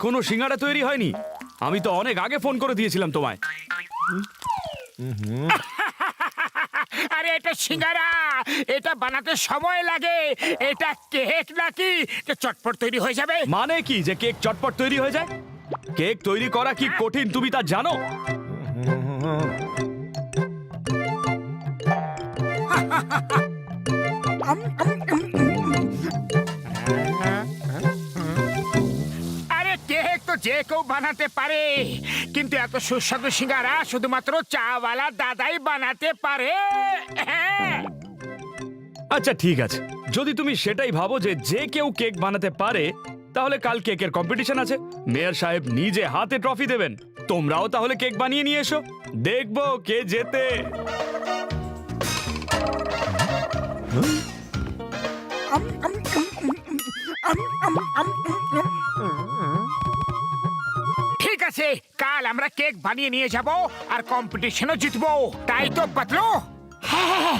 এখনো সিঙ্গারা তৈরি হয়নি? আমি তো অনেক আগে ফোন করে দিয়েছিলাম তোমায়। আরে এটা সিঙ্গারা, এটা বানাতে সময় লাগে। এটা কেক নাকি যে চটপট তৈরি হয়ে যাবে? মানে কি যে কেক চটপট তৈরি হয়ে যায়? কেক তৈরি করা কি কঠিন তুমি তা জানো? আরে কেক তো যে কেউ বানাতে পারে, কিন্তু এত সুস্বাদু সিঙ্গারা শুধুমাত্র চাওয়ালা দাদাই বানাতে পারে। হ্যাঁ। আচ্ছা ঠিক আছে, যদি তুমি সেটাই ভাবো যে যে কেউ কেক বানাতে পারে, তাহলে কাল কেকের কম্পিটিশন আছে। মেয়র সাহেব নিজে হাতে ট্রফি দেবেন। তোমরাও তাহলে কেক বানিয়ে নিয়ে এসো, দেখবো কে জেতে। ঠিক আছে, কাল আমরা কেক বানিয়ে নিয়ে যাব আর কম্পিটিশনও জিতবো, তাই তো পাতলু? হ্যাঁ,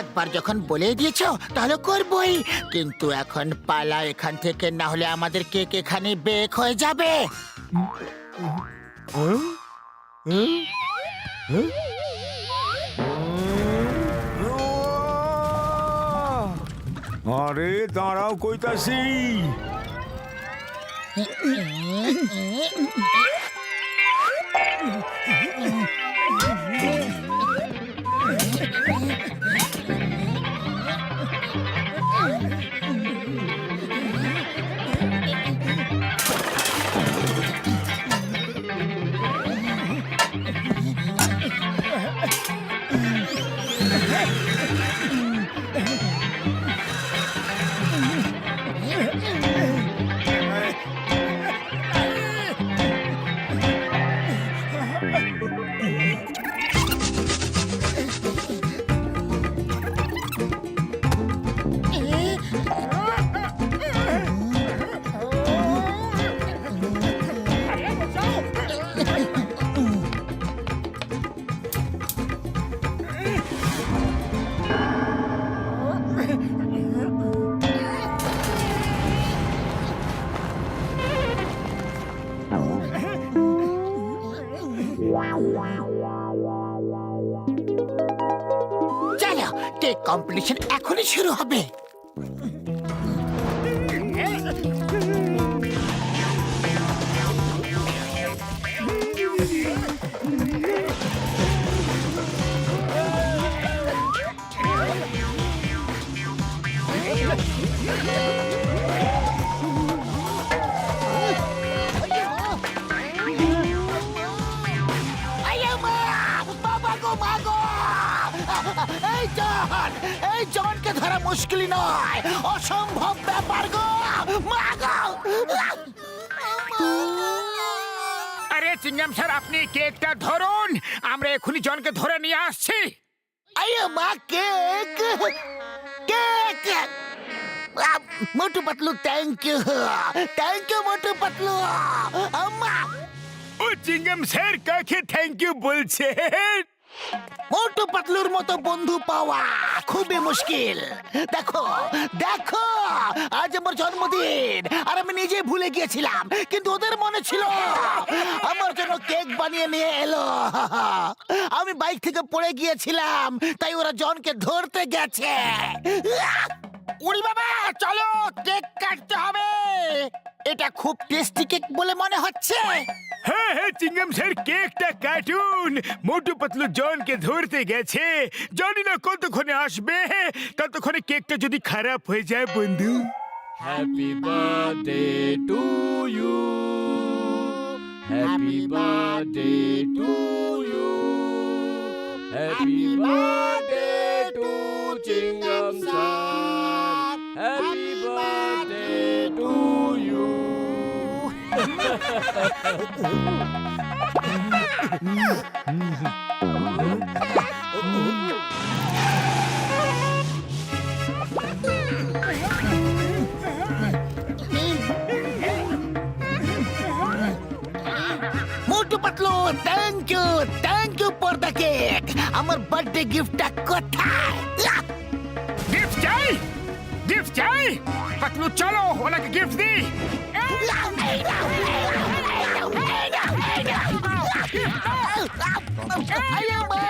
একবার যখন বলে দিয়েছো তাহলে করবই, কিন্তু এখন পালা এখান থেকে, না হলে আমাদের কেক এখানে বেক হয়ে যাবে। আরে দাঁড়াও, কইতাছি। চলো, কেক কম্পিটিশন এখনই শুরু হবে। এই জনকে ধরা মুশকিল নয়, অসম্ভব ব্যাপার গো। মা গো! আরে চিংগাম স্যার, আপনি কেকটা ধরুন, আমরা এখনই জনকে ধরে নিয়ে আসছি। আরে মা, cake cake! Motu Patlu, thank you Motu Patlu. আম্মা, ও চিংগাম স্যার কাকে থ্যাংক ইউ বলছে? মোটু পাতলুর মতো বন্ধু পাওয়া খুবই মুশকিল। দেখো দেখো, আজ আমার জন্মদিন আর আমি নিজে ভুলে গিয়েছিলাম, কিন্তু ওদের মনে ছিল। আমার জন্য কেক বানিয়ে নিয়ে এলো। আমি বাইক থেকে পড়ে গিয়েছিলাম, তাই ওরা জনকে ধরতে গেছে। উড়ি বাবা, চলো কেক কাটতে হবে। এটা খুব টেস্টি কেক বলে মনে হচ্ছে। হ্যাঁ হ্যাঁ চিংগাম স্যার, কেকটা কাটুন। মোটু পাতলু জনকে ধরতে গেছে, জানি না কতক্ষণে আসবে। ততক্ষণে কেকটা যদি খারাপ হয়ে যায় বন্ধু। Happy birthday to you. Happy birthday to you. Happy birthday to Chingam Sir. Happy birthday to you. Motu Patlu, thank you for the cake. আমার বার্থডে গিফটটা কোথায়? গিফট চাই, গিফট চাই। পাতলু চলো, ওনাকে গিফট দিই। আরে মা!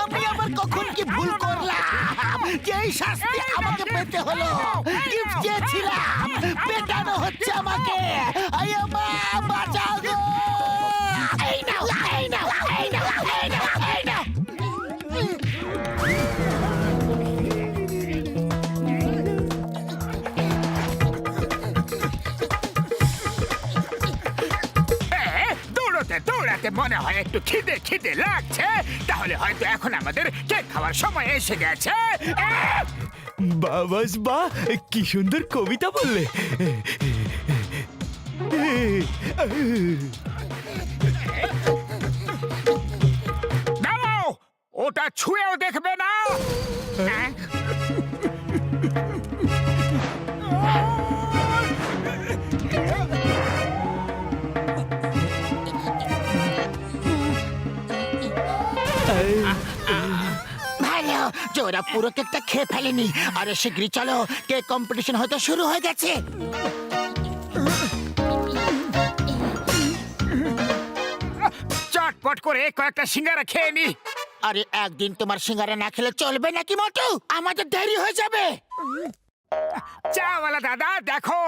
আমি আবার কখন কি ভুল করলাম যে এই শাস্তি আমাকে পেতে হলো? গিফট চেয়েছিলাম, পেটানো হচ্ছে আমাকে। আরে মা, বাঁচাও গো! এই নাও, এই নাও, এই নাও, এই নাও, এই নাও। দৌড়াতে দৌড়াতে মনে হয় একটু খিদে খিদে লাগছে, তাহলে হয়তো এখন আমাদের কেক খাওয়ার সময় এসে গেছে। বাবাস বা, কি সুন্দর কবিতা বললে। দাঁড়াও, ওটা ছুঁয়েও দেখবে না। ভালো যে ওরা পুরো কেকটা খেয়ে ফেলেনি। আরে শীঘ্রই চলো, কেক কম্পিটিশন হয়তো শুরু হয়ে গেছে। চটপট করে কয়েকটা সিঙ্গারা খেয়ে নি। আরে একদিন তোমার সিঙ্গারা না খেলে চলবে নাকি মোটু? আমাদের দেরি হয়ে যাবে। চাওয়ালা দাদা, দেখো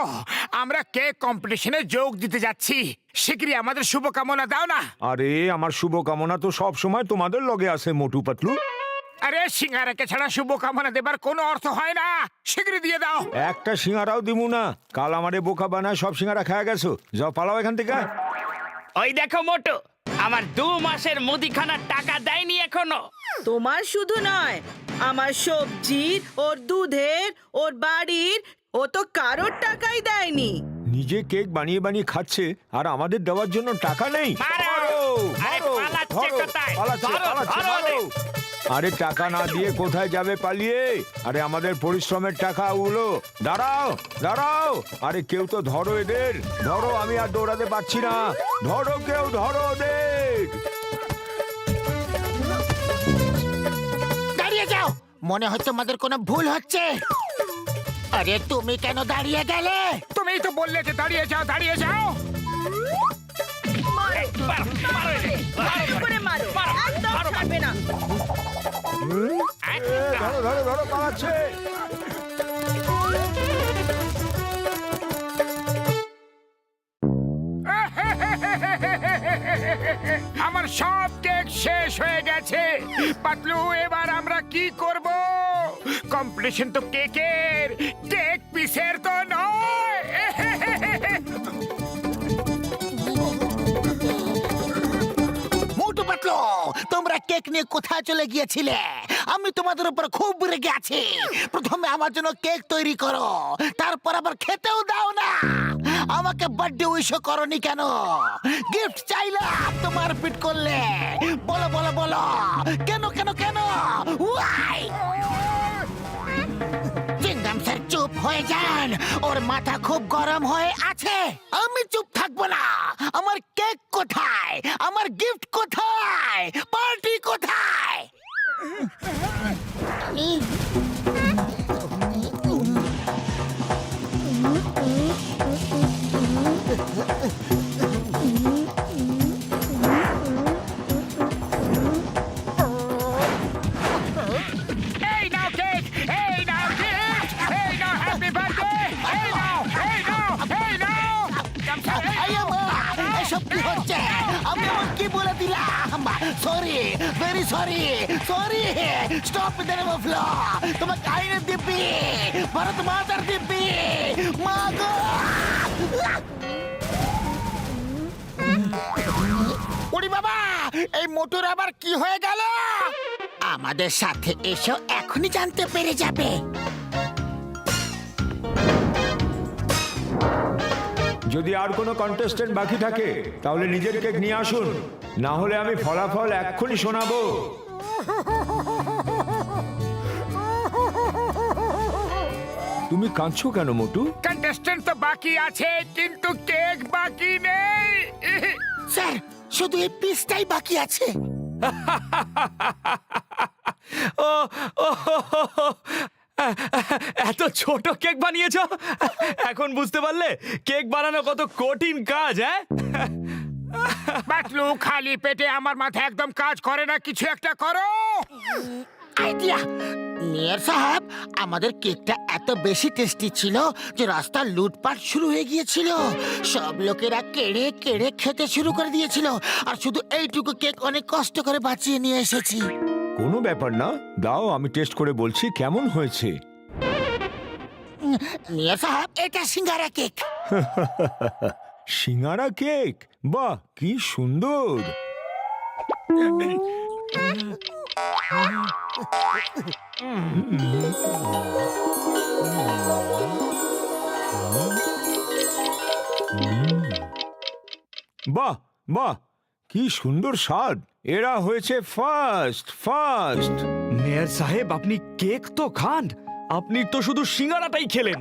আমরা কেক কম্পিটিশনে যোগ দিতে যাচ্ছি, শীঘ্রই আমাদের শুভকামনা দাও না। আরে আমার শুভকামনা তো সব সময় তোমাদের লগে আছে মোটু পাতলু। আরে সিঙ্গারাকে ছাড়া শুভকামনা দেবার কোনো অর্থ হয় না, শীঘ্রই দিয়ে দাও। একটা সিঙ্গারাও দিমু না, কাল আমারে বোকা বানায় সব সিঙ্গারা খায়া গেছো। যাও পালাও এখান থেকে। ওই দেখো মোটু, আমার 2 মাসের মুদিখানার টাকা দেয়নি এখনো। তোমার শুধু নয়, আমার সবজির, ওর দুধের, ওর বাড়ির, ও তো কারোর টাকাই দেয়নি। নিজে কেক বানিয়ে বানিয়ে খাচ্ছে আর আমাদের দেওয়ার জন্য টাকা নেই। মারো! আরে মারো, পালাচ্ছে ধরো, কোথায়? পালাচ্ছে, ধরো, পালাচ্ছে, ধরো মারো। আরে টাকা না দিয়ে কোথায় যাবে পালিয়ে? আরে আমাদের পরিশ্রমের টাকা ওগুলো। দাঁড়াও দাঁড়াও, আরে কেউ তো ধরো এদের, ধরো, আমি আর দৌড়াতে পারছি না। ধরো কেউ, ধরো ওদের। দাঁড়িয়ে যাও, মনে হয় তোমাদের কোনো ভুল হচ্ছে। আরে তুমি কেন দাঁড়িয়ে গেলে? তুমিই তো বললে যে দাঁড়িয়ে যাও, দাঁড়িয়ে যাও। ভালো করে মারো, একদম ছাড়বে না। ধরো ধরো ধরো, পালাচ্ছে। আমার সব কেক শেষ হয়ে গেছে। পাতলু, এবার আমরা কি করব? কম্পিটিশন তো কেকের, কেক পিসের তো নয়। মোটু পাতলু, তোমরা কেক নিয়ে কোথায় চলে গিয়েছিলে? আমি তোমাদের উপর খুব রেগে আছি। প্রথমে আমার জন্য কেক তৈরি করো, তারপর আবার খেতেও দাও না। আমাকে বার্থডে উইশও করনি কেন? গিফট চাইলাম, তোমার পিট করলে। বলো বলো বলো, কেন কেন কেন? Why? চিংগাম স্যার চুপ হয়ে যান, ওর মাথা খুব গরম হয়ে আছে। আমি চুপ থাকবো না। আমার কেক কোথায়? আমার গিফট কোথায়? পার্টি কোথায়? এই নাও কেক, এই নাও গিফট, এই নাও হ্যাপি বার্থডে, এই নাও, এই নাও, এই নাও। আইয়া মা, এসব কি হচ্ছে? আমি এমন কি বলে দিলাম? Sorry, very sorry, sorry. Stop with the name of law. তোমাকে আইনের দিব্যি, ভারত মাতার দিব্যি। মা গো! ওরে বাবা, এই মোটর আবার কি হয়ে গেল? আমাদের সাথে এসো, এখনই জানতে পেরে যাবে। যদি আর কোনো কন্টেস্টেন্ট বাকি থাকে তাহলে নিজের কেক নিয়ে আসুন, না হলে আমি ফলাফল এক্ষুনি শোনাবো। তুমি কাঁদছো কেন মোটু? কন্টেস্টেন্ট তো বাকি আছে, কিন্তু কেক বাকি নেই। স্যার, শুধু এই পিসটাই বাকি আছে। ও ও, এত ছোট কেক বানিয়েছো? এখন বুঝতে পারলে কেক বানানো কত কঠিন কাজ, হ্যাঁ? পাতলু, খালি পেটে আমার মাথা একদম কাজ করে না, কিছু একটা করো। আইডিয়া! মেয়র সাহেব, আমাদের কেকটা এত বেশি টেস্টি ছিল যে রাস্তা লুটপাট শুরু হয়ে গিয়েছিল। সব লোকেরা কেড়ে কেড়ে খেতে শুরু করে দিয়েছিল, আর শুধু এইটুকু কেক অনেক কষ্ট করে বাঁচিয়ে নিয়ে এসেছি। কোনো ব্যাপার না, দাও আমি টেস্ট করে বলছি কেমন হয়েছে। মেয়র সাহেব, এটা সিঙ্গারা কেক। সিঙ্গারা কেক, বাহ কি সুন্দর। বাহ বাহ, কি সুন্দর স্বাদ। এরা হয়েছে ফার্স্ট ফার্স্ট। মেয়র সাহেব, আপনি কেক তো খান, আপনি তো শুধু সিঙ্গারাটাই খেলেন।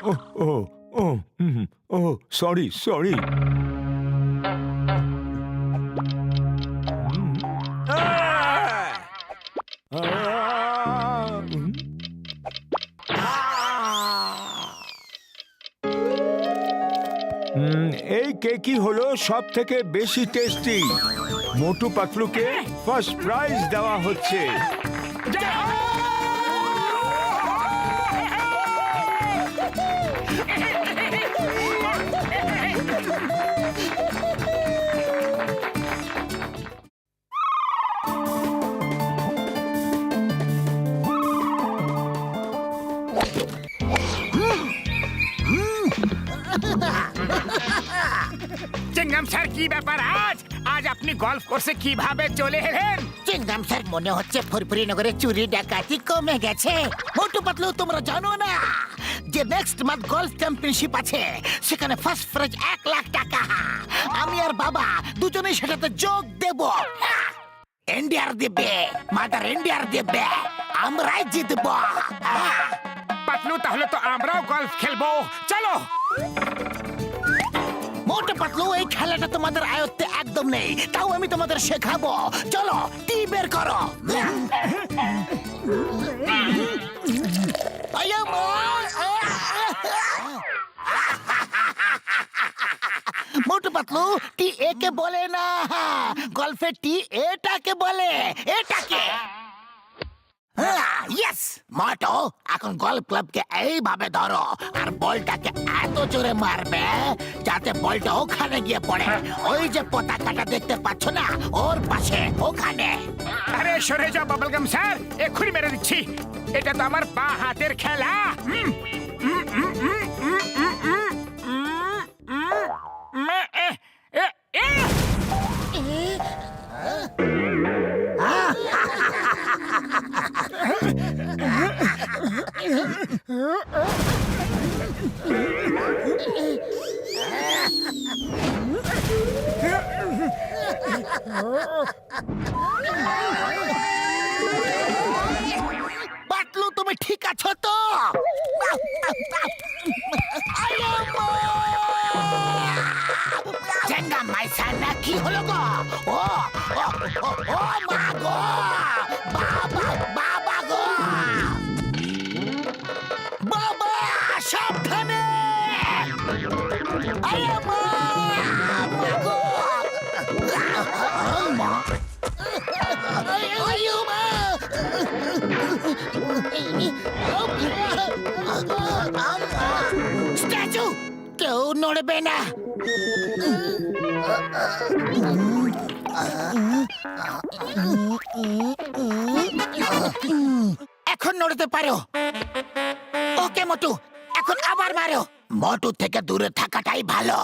ও ও ও ও সরি সরি। এই কেকই হলো সব থেকে বেশি টেস্টি। মোটু পাতলুকে ফার্স্ট প্রাইজ দেওয়া হচ্ছে। চিংগাম স্যার, কি ব্যাপার আজ? আজ আপনি গলফ কোর্সে কিভাবে চলে এলেন? চিংগাম স্যার, মনে হচ্ছে ফুরফুরি নগরে চুরি ডাকাতি কমে গেছে। মোটু পাতলু, তোমরা জানো না যে নেক্সট মান্থ গলফ চ্যাম্পিয়নশিপ আছে, সেখানে ফার্স্ট প্রাইজ 1 লাখ টাকা। আমি আর বাবা দুজনেই সেটাতে যোগ দেব। ইন্ডিয়ার দিবে, মাদার ইন্ডিয়ার দিবে, আমরাই জিতবো। পাতলু, তাহলে তো আমরাও গলফ খেলবো, চলো। মোটু পাতলু, এই খেলাটা তোমাদের আয়ত্তে একদম নেই, তাও আমি তোমাদের শেখাবো। চলো, টি বের করো। আয়া মা! মোটু পাতলু, টি একে বলে না, গল্ফে টি এটাকে বলে। এটাকে ইয়েস মোটু, এখন গল্ফ ক্লাবকে এইভাবে ধরো আর বলটাকে এত জোরে মারবে যাতে বলটা ওখানে গিয়ে পড়ে। ওই যে পতাকাটা দেখতে পাচ্ছ না, ওর পাশে, ওখানে। আরে সরে যাও বাবলগাম স্যার, এক্ষুনি মেরে দিচ্ছি। এটা তো আমার বা হাতের খেলা। পাতলু, তুমি ঠিক আছো তো? চেঙ্গা মাইসা না, কি হলো গো? ও ও ও ও মা গো, বাবা বাবা গো, বাবা সাবধানে। আরে মা, মা গো, মা, আয়ো মা। স্ট্যাচু, কেউ নড়বে না। এখন নড়তে পারো। ওকে মোটু, এখন আবার মারো। মোটু থেকে দূরে থাকাটাই ভালো।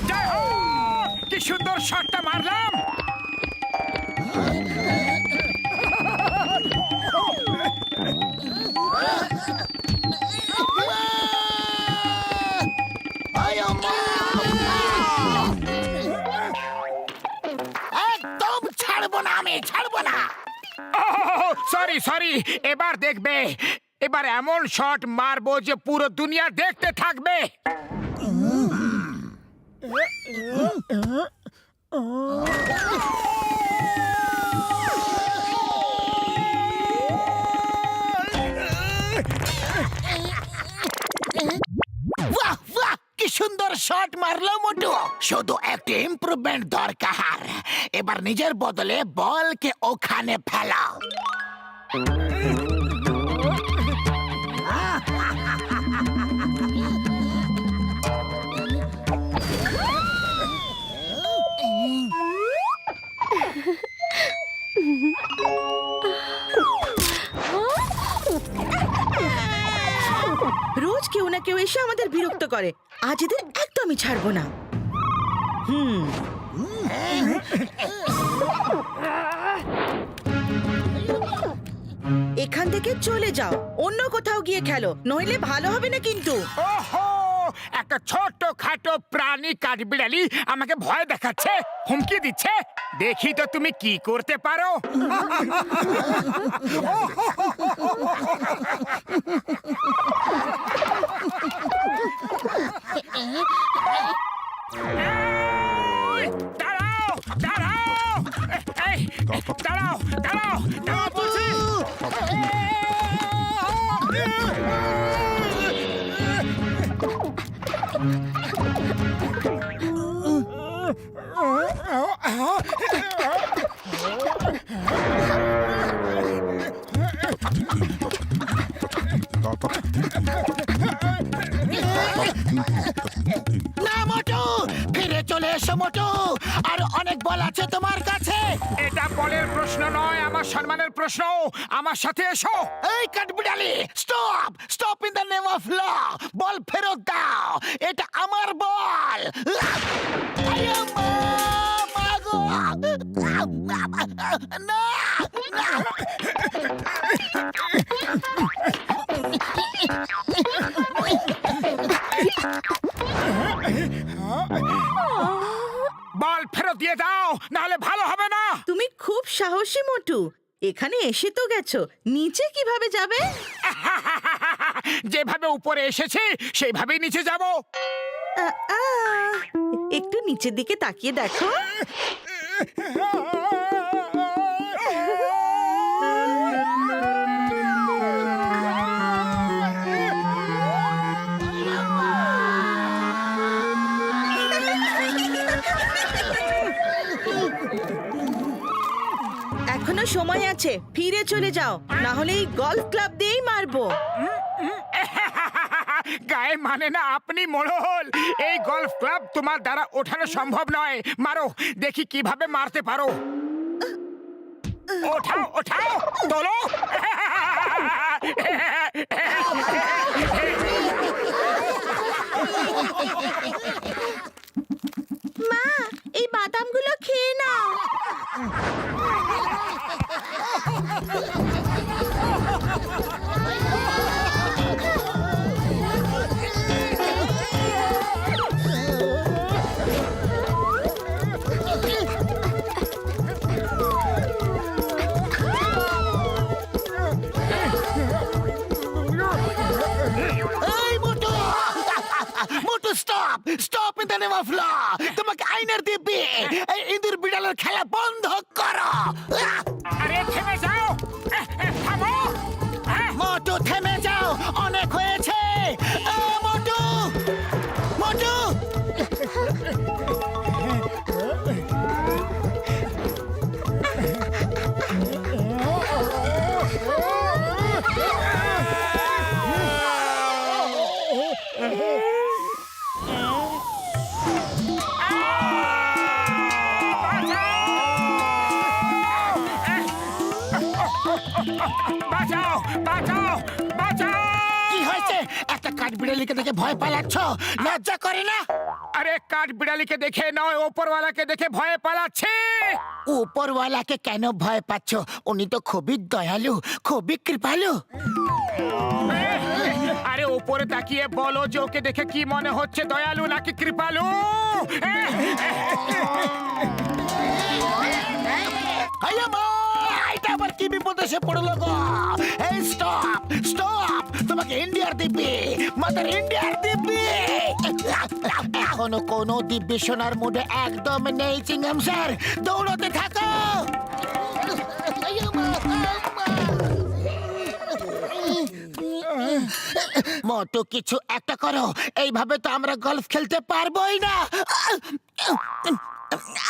জয় হো! কি সুন্দর শটটা মারলাম। একদম ছাড়বো না, আমি ছাড়বো না। সরি সরি, এবার দেখবে, এবার এমন শট মারবো যে পুরো দুনিয়া দেখতে থাকবে। বাহ বাহ, কি সুন্দর শট মারলো মোটু। শুধু একটু ইমপ্রুভমেন্ট দরকার। এবার নিজের বদলে বলকে ওখানে ফেলাও। রোজ কেউ না কেউ এসে আমাদের বিরক্ত করে, আজ এদের একদমই ছাড়বো না। এখান থেকে চলে যাও, অন্য কোথাও গিয়ে খেলো, নইলে ভালো হবে না কিন্তু। ওহো, একটা ছোট খাটো প্রাণী কাঠবিড়ালি আমাকে ভয় দেখাচ্ছে, হুমকি দিচ্ছে। দেখি তো তুমি কি করতে পারো। এই, দাঁড়াও দাঁড়াও, এই, দাঁড়াও দাঁড়াও দাঁড়াও বলছি। না মোটু, ফিরে চলে এসো মোটু, আর অনেক বল আছে তোমার কাছে। এটা বলের প্রশ্ন নয়, আমার সম্মানের প্রশ্ন। আমার সাথে এসো। এই কাঠবিড়ালি, stop stop in the name of law. Ball ফেরত দাও, এটা আমার বল। আয়া মা, মা গো। না, না। বল ফেরত দিয়ে দাও, নাহলে ভালো হবে না। তুমি খুব সাহসী মোটু, এখানে এসে তো গেছো, নিচে কিভাবে যাবে? যেভাবে উপরে এসেছি সেইভাবেই নিচে যাব। আ, আ, একটু নিচের দিকে তাকিয়ে দেখো। এখনো সময় আছে, ফিরে চলে যাও, না হলে এই গলফ ক্লাব দিয়েই মারবো। গায়ে মানে না আপনি মোড়ল। এই গলফ ক্লাব তোমার দ্বারা ওঠানো সম্ভব নয়। মারো, দেখি কিভাবে মারতে পারো। ওঠাও ওঠাও, তোলো। মা, এই বাদামগুলো খেয়ে নাও। এই Motu, Motu stop stop in the name of law. তোমাকে আইনের দিব্যি এই ইঁদুর বিড়ালের খেলা বন্ধ করো। আরে থেমে যাও, থামো। মোটু থেমে যাও, অনেক হয়েছে। মোটু, মোটু। বাঁচাও বাঁচাও বাঁচাও। কি হয়েছে? একটা কাঠবিড়ালিকে দেখে ভয় পালাচ্ছ, লজ্জা করে না? আরে কাঠ বিড়ালিকে দেখে নয়, ওপরওয়ালাকে দেখে ভয়ে পালাচ্ছে। উপরওয়ালাকে কেন ভয় পাচ্ছ? উনি তো খুবই দয়ালু, খুবই কৃপালু। আরে উপরে তাকিয়ে বলো যে ওকে দেখে কি মনে হচ্ছে, দয়ালু নাকি কৃপালু? আয়া মা, এটা আবার কি বিপদ এসে পড়লো গো? এই স্টপ স্টপ, তোমাকে ইন্ডিয়ার দিব্যি, মাদার ইন্ডিয়ার দিব্যি। এখনো কোনো দিব্যি শোনার মুডে একদম নেই চিংগাম স্যার, দৌড়তে থাকো। আয়া মা, আয়া মা। মোটু কিছু একটা করো, এইভাবে তো আমরা গলফ খেলতে পারবোই না।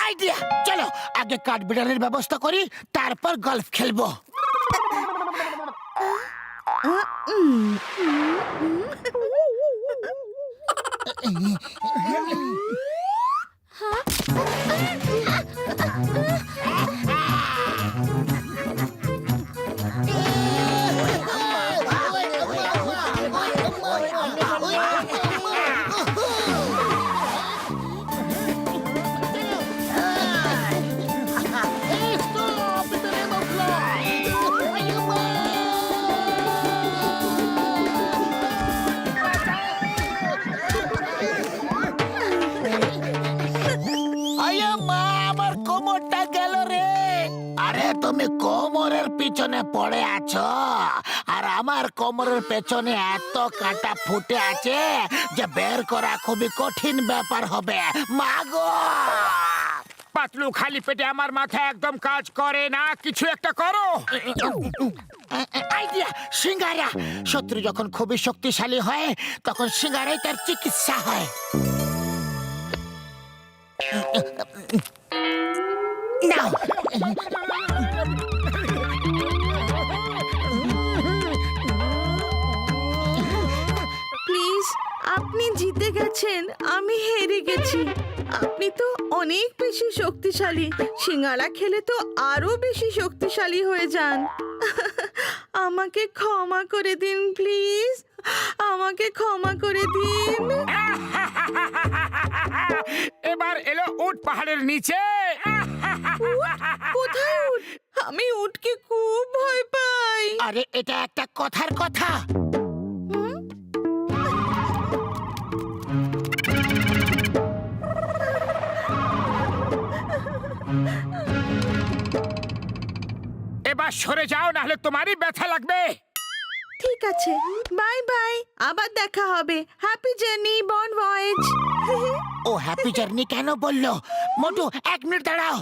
আইডিয়া, চলো আগে কাঠবিড়ালির ব্যবস্থা করি, তারপর গলফ খেলবো। আয়া মা, আমার কোমরটা গেল রে। আরে তুমি কোমরের পিছনে পড়ে আছো, আর আমার কোমরের পেছনে এত কাটা ফুটে আছে যে বের করা খুবই কঠিন ব্যাপার হবে। মাগো! পাতলু, খালি পেটে আমার মাথা একদম কাজ করে না, কিছু একটা করো। আইডিয়া, সিঙ্গারা। শত্রু যখন খুবই শক্তিশালী হয় তখন সিঙ্গারাই তার চিকিৎসা হয়। নাও। প্লিজ, আপনি জিতে গেছেন, আমি হেরে গেছি। আপনি তো অনেক বেশি শক্তিশালী, সিঙ্গারা খেলে তো আরো বেশি শক্তিশালী হয়ে যান। আমাকে ক্ষমা করে দিন প্লিজ, আমাকে ক্ষমা করে দিন। এবার এলো উট পাহাড়ের নিচে। কোথায় উট? আমি উটকে খুব ভয় পাই। আরে এটা একটা কথার কথা। এবার সরে যাও, নাহলে তোমারই ব্যথা লাগবে। ঠিক আছে, বাই বাই, আবার দেখা হবে। হ্যাপি জার্নি, বন ভয়েজ। ও হ্যাপি জার্নি কেন বললো? মোটু, 1 মিনিট দাঁড়াও।